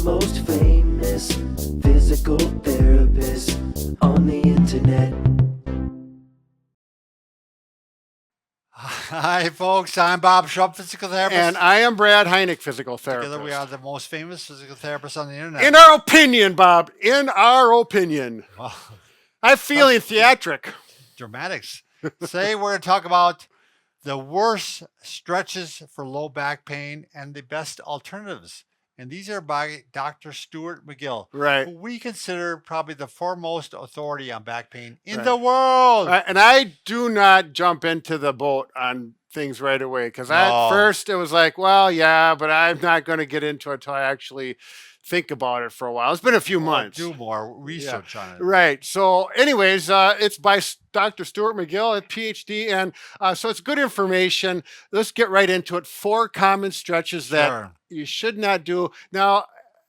most famous physical therapist on the internet. Hi, folks. I'm Bob Schrupp, physical therapist. And I am Brad Heineck, physical therapist. Together we are the most famous physical therapists on the internet. In our opinion, Bob, in our opinion. Well, I'm feeling theatric. dramatics. Today we're going to talk about the worst stretches for low back pain and the best alternatives. And these are by Dr. Stuart McGill, Right. who we consider probably the foremost authority on back pain in Right. the world. And I do not jump into the boat on things right away because at first it was like, well, yeah, but I'm not going to get into it until I actually think about it for a while. It's been a few months. Do more research on it. Right. So anyways, it's by Dr. Stuart McGill, a PhD. And so it's good information. Let's get right into it. 4 common stretches that you should not do. Now,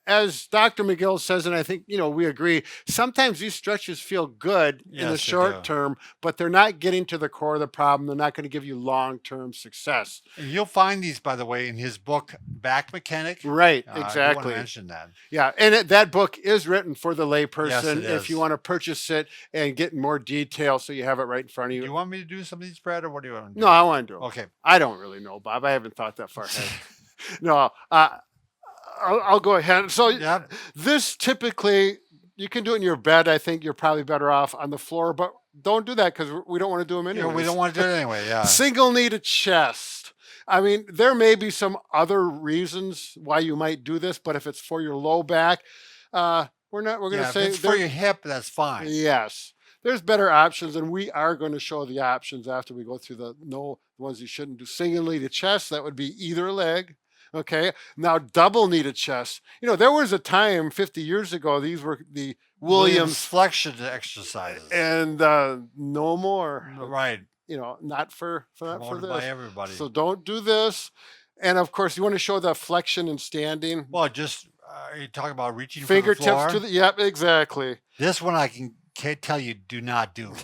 as Dr. McGill says, and I think, we agree, sometimes these stretches feel good in the short term, but they're not getting to the core of the problem. They're not going to give you long-term success. And you'll find these, by the way, in his book, Back Mechanic. Right, I exactly. want to mention that. Yeah, and that book is written for the layperson Yes, if you want to purchase it and get more detail so you have it right in front of you. Do you want me to do some of these, Brad, or what do you want to do? No, I want to do it. Okay. I don't really know, Bob. I haven't thought that far ahead. No, I'll go ahead. So this typically, you can do it in your bed. I think you're probably better off on the floor, but don't do that because we don't want to do them anyway. We don't want to do it anyway, yeah. Single knee to chest. I mean, there may be some other reasons why you might do this, but if it's for your low back, we're going to say... if it's for your hip, that's fine. Yes. There's better options, and we are going to show the options after we go through the ones you shouldn't do. Single knee to chest, that would be either leg. Okay, now double knee to chest. There was a time 50 years ago, these were the Williams flexion exercises. And no more. Right. Not for this. By everybody. So don't do this. And of course, you want to show the flexion and standing. Well, just you talk about reaching fingertips for the floor. To the, yep, exactly. This one I can't tell you do not do.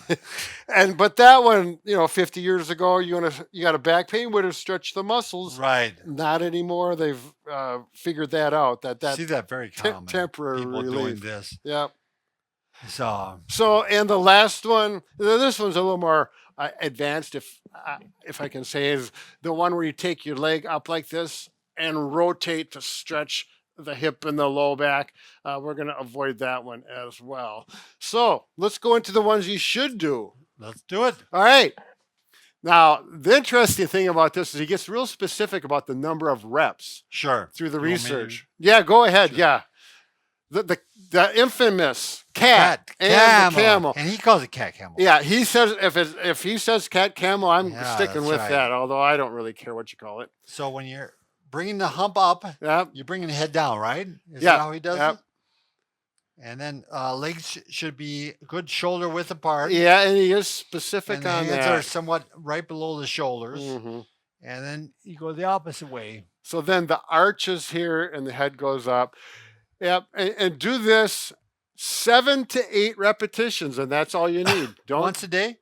But that one, 50 years ago, you got a back pain, would have stretched the muscles. Right. Not anymore. They've figured that out. See that very common. Temporary people relief. Doing this. Yep. So and the last one, this one's a little more advanced, if I can say, is the one where you take your leg up like this and rotate to stretch the hip and the low back. We're going to avoid that one as well. So let's go into the ones you should do. Let's do it. All right. Now, the interesting thing about this is he gets real specific about the number of reps. Sure. Through the research. Yeah, go ahead. Sure. Yeah. The infamous cat and the camel. And he calls it cat camel. Yeah, he says if he says cat camel, I'm sticking with that, although I don't really care what you call it. So when you're bringing the hump up, you're bringing the head down, right? Is that how he does it? And then legs should be good shoulder width apart. Yeah, and he is specific and on the that. hands are somewhat right below the shoulders. Mm-hmm. And then you go the opposite way. So then the arch is here and the head goes up. Yep, and do this 7 to 8 repetitions, and that's all you need. Once a day?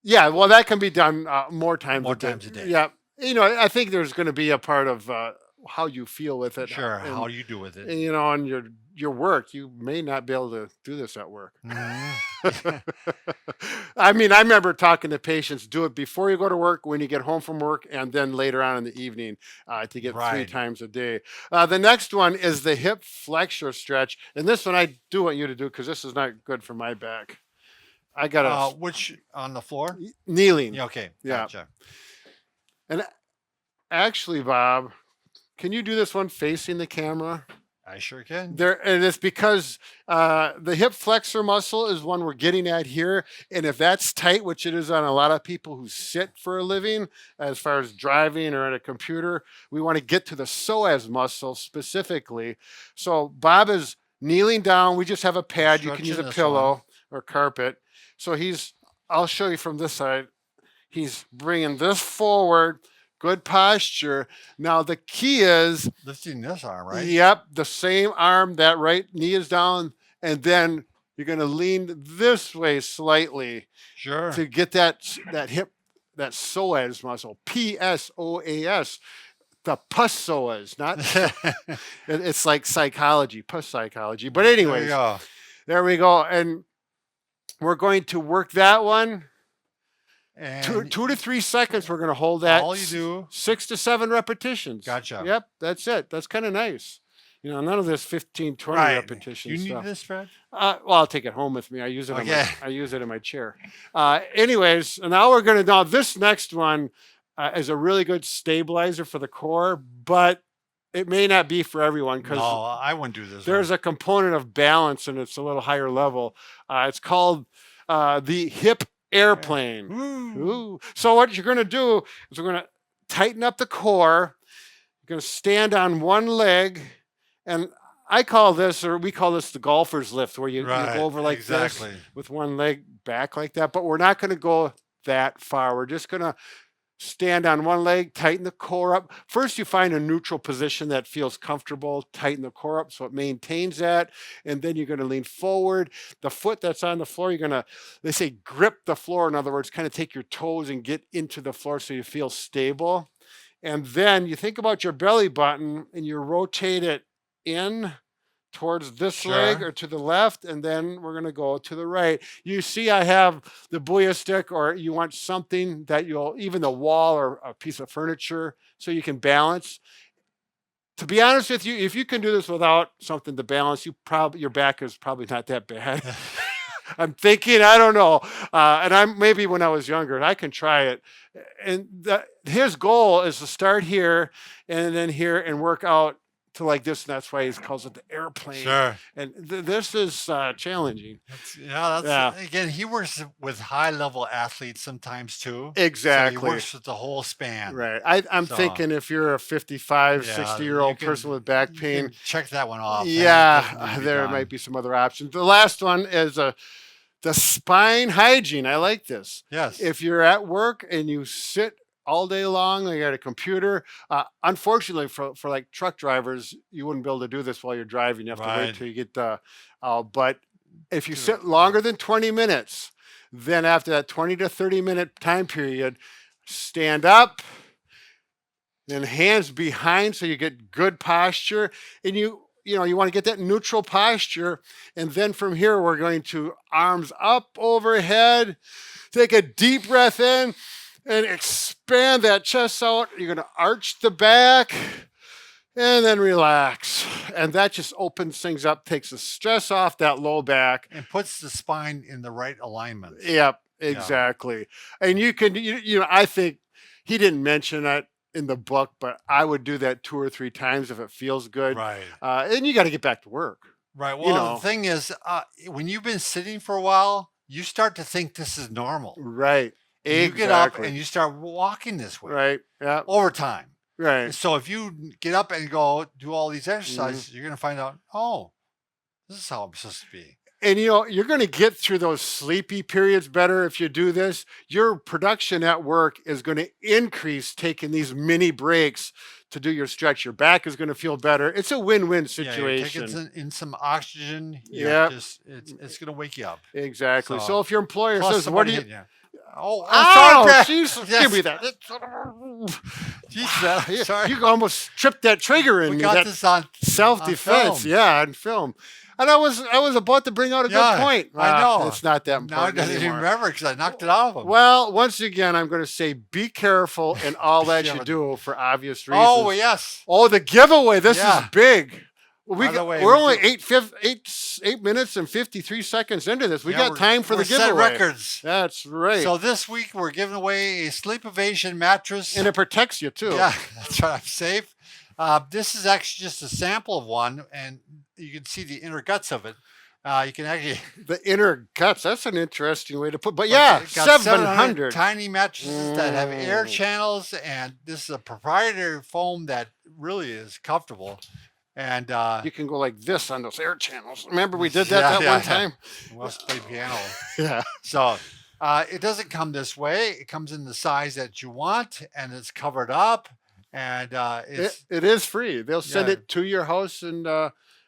Yeah, well, that can be done more times a day. Yeah, I think there's going to be a part of how you feel with it. Sure, how you do with it. And, on your work, you may not be able to do this at work. Mm-hmm. I mean, I remember talking to patients, do it before you go to work, when you get home from work, and then later on in the evening to get 3 times a day. The next one is the hip flexor stretch. And this one I do want you to do because this is not good for my back. I got which on the floor? Kneeling. Yeah, okay. Yeah. Gotcha. And actually, Bob, can you do this one facing the camera? I sure can. And it's because the hip flexor muscle is one we're getting at here. And if that's tight, which it is on a lot of people who sit for a living, as far as driving or at a computer, we want to get to the psoas muscle specifically. So Bob is kneeling down. We just have a pad. You can use a pillow or carpet. So I'll show you from this side. He's bringing this forward. Good posture. Now the key is lifting this arm, right? Yep, the same arm. That right knee is down, and then you're going to lean this way slightly. Sure. To get that hip, that psoas muscle, PSOAS. the pussoas, not it's like psychology, puss psychology. But There you anyways, go. there we go. And we're going to work that one. And 2 to 3 seconds. We're going to hold that. all you do. 6 to 7 repetitions. Gotcha. Yep, that's it. That's kind of nice. You know, none of this 15, 20 Right. repetition You need stuff. this, Fred? Well, I'll take it home with me. I use it. Okay. I use it in my chair. Anyways, now we're going to. Now this next one is a really good stabilizer for the core, but it may not be for everyone because No, I wouldn't do this. there's a component of balance and it's a little higher level. It's called the hip airplane. Ooh. So what you're going to do is we're going to tighten up the core. You're going to stand on one leg, and I call this, or we call this, the golfer's lift, where you go over like this with one leg back like that. But we're not going to go that far. We're just going to stand on one leg, tighten the core up. First, you find a neutral position that feels comfortable, tighten the core up so it maintains that. And then you're going to lean forward. The foot that's on the floor, you're going to, they say, grip the floor. In other words, kind of take your toes and get into the floor so you feel stable. And then you think about your belly button and you rotate it in towards this leg or to the left, and then we're going to go to the right. You see I have the booyah stick, or you want something that you'll, even the wall or a piece of furniture, so you can balance. To be honest with you, if you can do this without something to balance, your back is probably not that bad. I'm thinking, I don't know. And maybe when I was younger, I can try it. And his goal is to start here and then here and work out to like this, and that's why he calls it the airplane. Sure. And this is challenging. Again, he works with high-level athletes sometimes too. Exactly. So he works with the whole span. Right. I'm thinking if you're a 55, 60-year-old person with back pain, check that one off. Yeah, there might be some other options. The last one is the spine hygiene. I like this. Yes. If you're at work and you sit all day long, like at a computer. Unfortunately, for like truck drivers, you wouldn't be able to do this while you're driving. You have to wait till you get the. But if you sit longer than 20 minutes, then after that 20 to 30-minute time period, stand up, then hands behind so you get good posture, and you want to get that neutral posture. And then from here, we're going to arms up overhead. Take a deep breath in and expand that chest out. You're going to arch the back and then relax. And that just opens things up, takes the stress off that low back. And puts the spine in the right alignment. Yep, exactly. Yeah. And you can, I think he didn't mention it in the book, but I would do that 2 or 3 times if it feels good. Right. And you got to get back to work. Right. Well, the thing is, when you've been sitting for a while, you start to think this is normal. Right. Exactly. You get up and you start walking this way. Right. Yeah. Over time. Right. So if you get up and go do all these exercises, you're going to find out, oh, this is how I'm supposed to be. And you're going to get through those sleepy periods better if you do this. Your production at work is going to increase taking these mini breaks to do your stretch. Your back is going to feel better. It's a win-win situation. Yeah, taking in some oxygen. Yeah. It's going to wake you up. Exactly. So if your employer says, "What do you?" Oh, I'm sorry, Jesus, give me that. Jeez, sorry. You almost tripped that trigger in me. We got this on self-defense. Yeah, on film. And I was about to bring out a good point. I know. It's not that important. Now I doesn't even remember because I knocked it off of him. Well, once again, I'm going to say be careful in all that you do for obvious reasons. Oh, yes. Oh, the giveaway. This is big. We're only 8 minutes and 53 seconds into this. We got time for the giveaway. Set records. That's right. So this week we're giving away a Sleepovation mattress. And it protects you too. Yeah, that's right. I'm safe. This is actually just a sample of one, and you can see the inner guts of it. You can actually the inner guts. That's an interesting way to put. But yeah, 700 tiny mattresses that have air channels, and this is a proprietary foam that really is comfortable. And you can go like this on those air channels. Remember we did that one time? We also played piano. Yeah. So it doesn't come this way. It comes in the size that you want, and it's covered up. And it is free. They'll send it to your house, and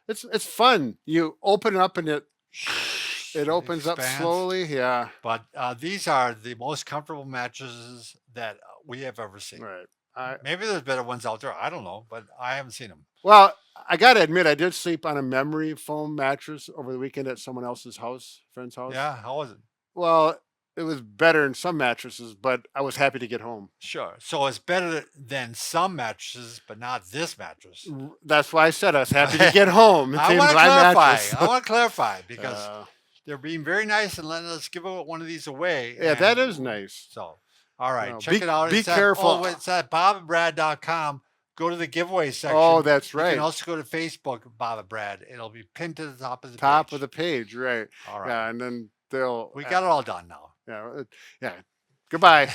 it's fun. You open it up, and it opens up slowly. Yeah. But these are the most comfortable mattresses that we have ever seen. Right. Maybe there's better ones out there. I don't know, but I haven't seen them. Well, I got to admit, I did sleep on a memory foam mattress over the weekend at someone else's house, friend's house. Yeah, how was it? Well, it was better than some mattresses, but I was happy to get home. Sure. So it's better than some mattresses, but not this mattress. That's why I said I was happy to get home. I It's want to my clarify. mattress. I want to clarify because Uh, they're being very nice and letting us give one of these away. yeah, that and is nice. So, all right, No, check it out. be It's careful. It's at bobandbrad.com. Go to the giveaway section. Oh, that's You right. can also go to Facebook, Bob and Brad. It'll be pinned to the top of the Top page. of the page, right? All right. Yeah, and then they'll. We got it all done now. Yeah, yeah. Goodbye.